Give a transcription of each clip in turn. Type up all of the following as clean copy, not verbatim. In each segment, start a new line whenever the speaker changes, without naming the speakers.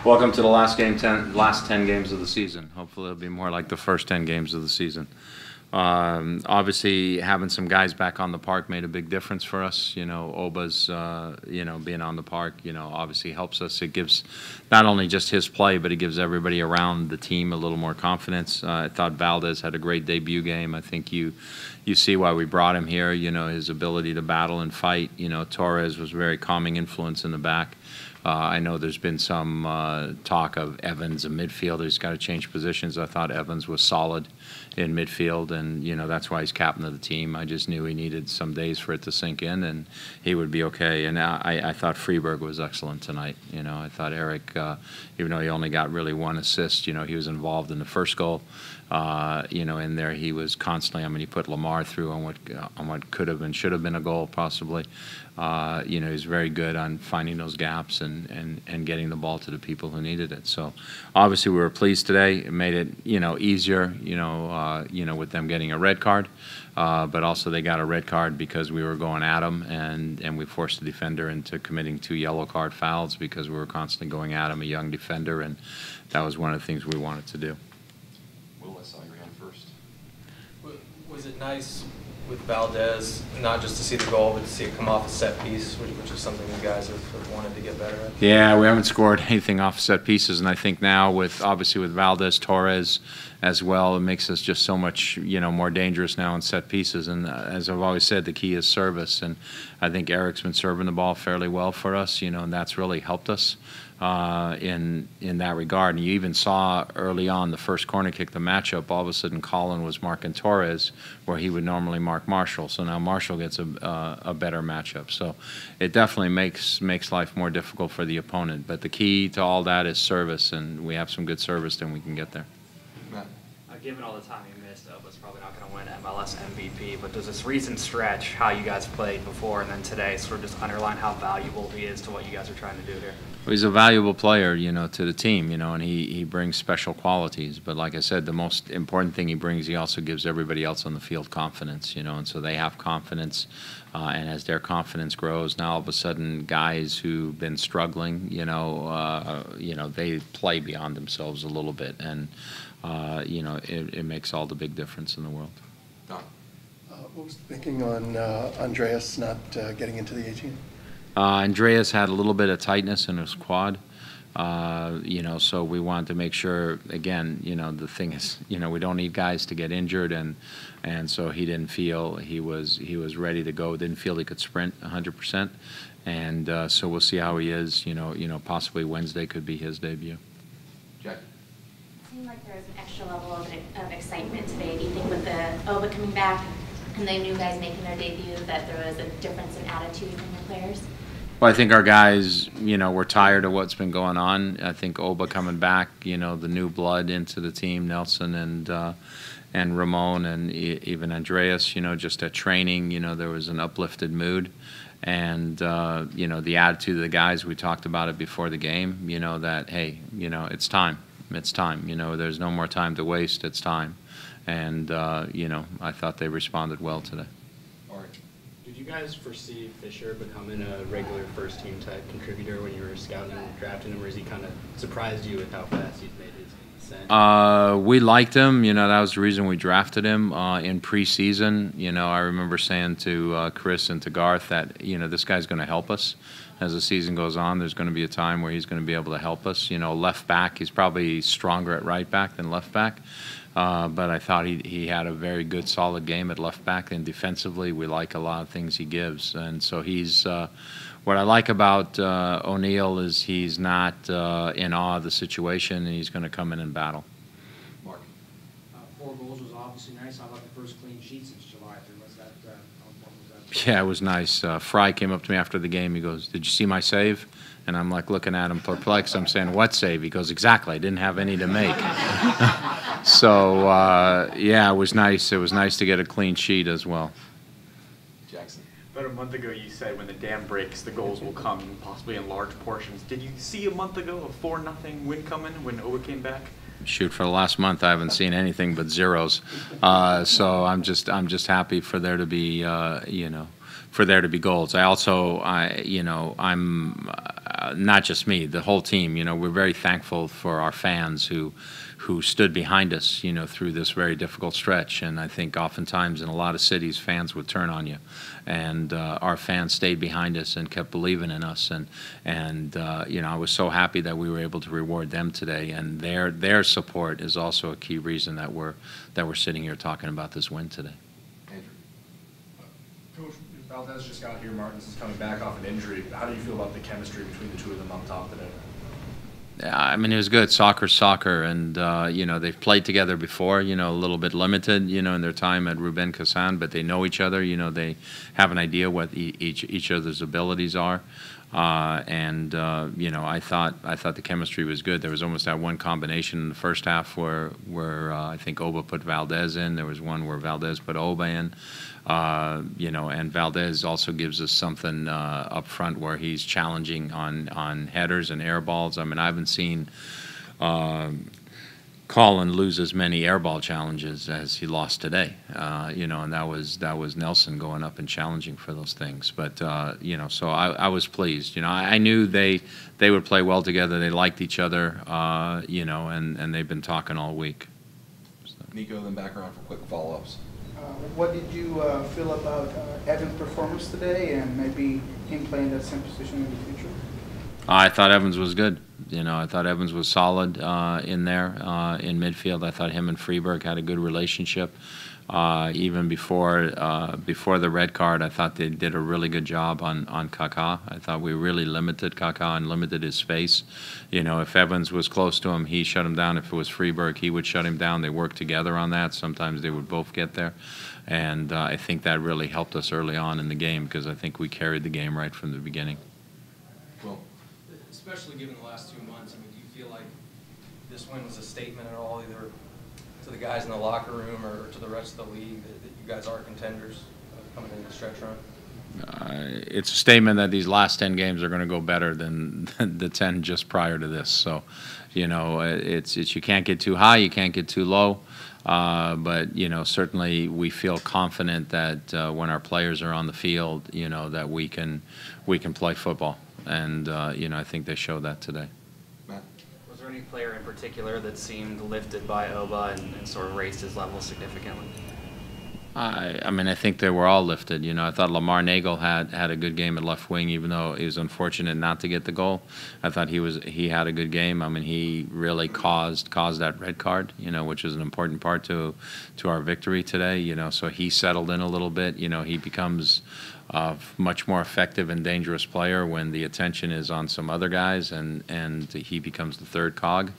Welcome to the last 10 games of the season. Hopefully it'll be more like the first 10 games of the season. Obviously, having some guys back on the park made a big difference for us. You know, Oba's, being on the park, obviously helps us. It gives not only just his play, but it gives everybody around the team a little more confidence. I thought Valdez had a great debut game. I think you see why we brought him here. His ability to battle and fight. Torres was a very calming influence in the back. I know there's been some talk of Evans, a midfielder. He's got to change positions. I thought Evans was solid in midfield, and that's why he's captain of the team. I just knew he needed some days for it to sink in, and he would be okay. And I thought Freeberg was excellent tonight. I thought Eric, even though he only got really one assist, he was involved in the first goal. In there he was constantly. He put Lamar through on what could have and should have been a goal, possibly. He's very good on finding those gaps and getting the ball to the people who needed it. So obviously we were pleased today. It made it easier with them getting a red card, but also they got a red card because we were going at them, and we forced the defender into committing 2 yellow card fouls because we were constantly going at him, a young defender, and that was one of the things we wanted to do.
Will, I saw your hand first.
Was it nice with Valdez, not just to see the goal, but to see it come off a set piece, which is something you guys have wanted to get better at?
Yeah, we haven't scored anything off set pieces, and I think now obviously with Valdez, Torres as well, it makes us just so much more dangerous now in set pieces. And as I've always said, the key is service, and I think Eric's been serving the ball fairly well for us, and that's really helped us in that regard. And you even saw early on the first corner kick, the matchup, all of a sudden Colin was marking Torres where he would normally mark Marshall. So now Marshall gets a better matchup. So it definitely makes life more difficult for the opponent. But the key to all that is service, and we have some good service, then we can get there.
Given all the time he missed, Oba's probably not going to win MLS MVP, but does this recent stretch, how you guys played before and then today, sort of just underline how valuable he is to what you guys are trying to do here?
Well, he's a valuable player, to the team, and he brings special qualities. But like I said, the most important thing he brings, he also gives everybody else on the field confidence, and so they have confidence. And as their confidence grows, now all of a sudden guys who've been struggling, they play beyond themselves a little bit, and it makes all the big difference in the world.
What was the thinking on Andreas not getting into the 18?
Andreas had a little bit of tightness in his quad, so we wanted to make sure, again, the thing is, we don't need guys to get injured, and so he didn't feel he was ready to go, didn't feel he could sprint 100%, and so we'll see how he is, possibly Wednesday could be his debut.
Jack?
It seemed like there was an extra level of excitement today. Do you think with the Oba coming back and the new guys making their debut that there was a difference in attitude from the players?
Well, I think our guys, we're tired of what's been going on. I think Oba coming back, the new blood into the team, Nelson and Ramon and even Andreas, just at training, there was an uplifted mood. And, the attitude of the guys, we talked about it before the game, that, hey, it's time. It's time. There's no more time to waste. It's time. And, I thought they responded well today.
Did you guys foresee Fisher becoming a regular first-team type contributor when you were scouting and drafting him, or has he kind of surprised you with how fast he's made his ascent?
We liked him. That was the reason we drafted him in preseason. I remember saying to Chris and to Garth that, this guy's going to help us. As the season goes on, there's going to be a time where he's going to be able to help us. Left back, he's probably stronger at right back than left back. But I thought he had a very good, solid game at left back, and defensively we like a lot of things he gives. And so he's what I like about O'Neill is he's not in awe of the situation, and he's going to come in and battle.
Mark?
4 goals was obviously nice. How about the first clean sheet since July? Was that,
Yeah, it was nice. Fry came up to me after the game. He goes, "Did you see my save?" And I'm like looking at him perplexed. I'm saying, "What save?" He goes, "Exactly. I didn't have any to make." So, yeah, it was nice. It was nice to get a clean sheet as well.
Jackson?
About a month ago you said when the dam breaks, the goals will come, possibly in large portions. Did you see a month ago a 4-0 win coming when Oba came back?
Shoot, for the last month I haven't seen anything but zeros. So I'm just happy for there to be, for there to be goals. I not just me, the whole team. You know, we're very thankful for our fans who stood behind us, you know, through this very difficult stretch. And I think oftentimes in a lot of cities, fans would turn on you, and our fans stayed behind us and kept believing in us. And you know, I was so happy that we were able to reward them today. And their support is also a key reason that we're sitting here talking about this win today.
Andrew.
Coach, Valdez just got here. Martins is coming back off an injury. How do you feel about the chemistry between the two of them up top today?
Yeah, I mean, it was good. Soccer's soccer, and you know, they've played together before. You know, a little bit limited, you know, in their time at Ruben Kazan, but they know each other. You know, they have an idea what each other's abilities are, and you know, I thought the chemistry was good. There was almost that one combination in the first half where I think Oba put Valdez in. There was one where Valdez put Oba in. You know, and Valdez also gives us something up front where he's challenging on headers and air balls. I mean, I haven't seen Colin lose as many air ball challenges as he lost today. You know, and that was Nelson going up and challenging for those things. But you know, so I was pleased. You know, I knew they would play well together. They liked each other. You know, and they've been talking all week. So.
Nico, then back around for quick follow-ups.
What did you feel about Evan's performance today, and maybe him playing that same position in the future?
I thought Evans was good. You know, I thought Evans was solid in there in midfield. I thought him and Freeberg had a good relationship. Even before the red card, I thought they did a really good job on Kaká. I thought we really limited Kaká and limited his space. You know, if Evans was close to him, he shut him down. If it was Freeberg, he would shut him down. They worked together on that. Sometimes they would both get there. And I think that really helped us early on in the game, because I think we carried the game right from the beginning.
Well,
Especially given the last 2 months, I mean, do you feel like this win was a statement at all, either to the guys in the locker room or to the rest of the league, that you guys are contenders coming into the stretch run?
It's a statement that these last 10 games are going to go better than the 10 just prior to this. So, you know, it's you can't get too high, you can't get too low. But, you know, certainly we feel confident that when our players are on the field, you know, that we can play football. And, you know, I think they showed that today.
Matt.
Was there any player in particular that seemed lifted by Oba and sort of raised his level significantly?
I mean, I think they were all lifted. You know, I thought Lamar Nagel had a good game at left wing, even though he was unfortunate not to get the goal. I thought he had a good game. I mean, he really caused that red card, you know, which is an important part to our victory today. You know, so he settled in a little bit. You know, he becomes a much more effective and dangerous player when the attention is on some other guys, and he becomes the third cog.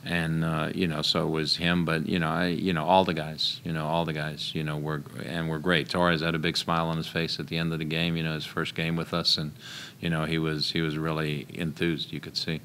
And you know, so it was him, but you know, all the guys, you know, we're great. Torres had a big smile on his face at the end of the game. You know, his first game with us, and you know, he was really enthused. You could see.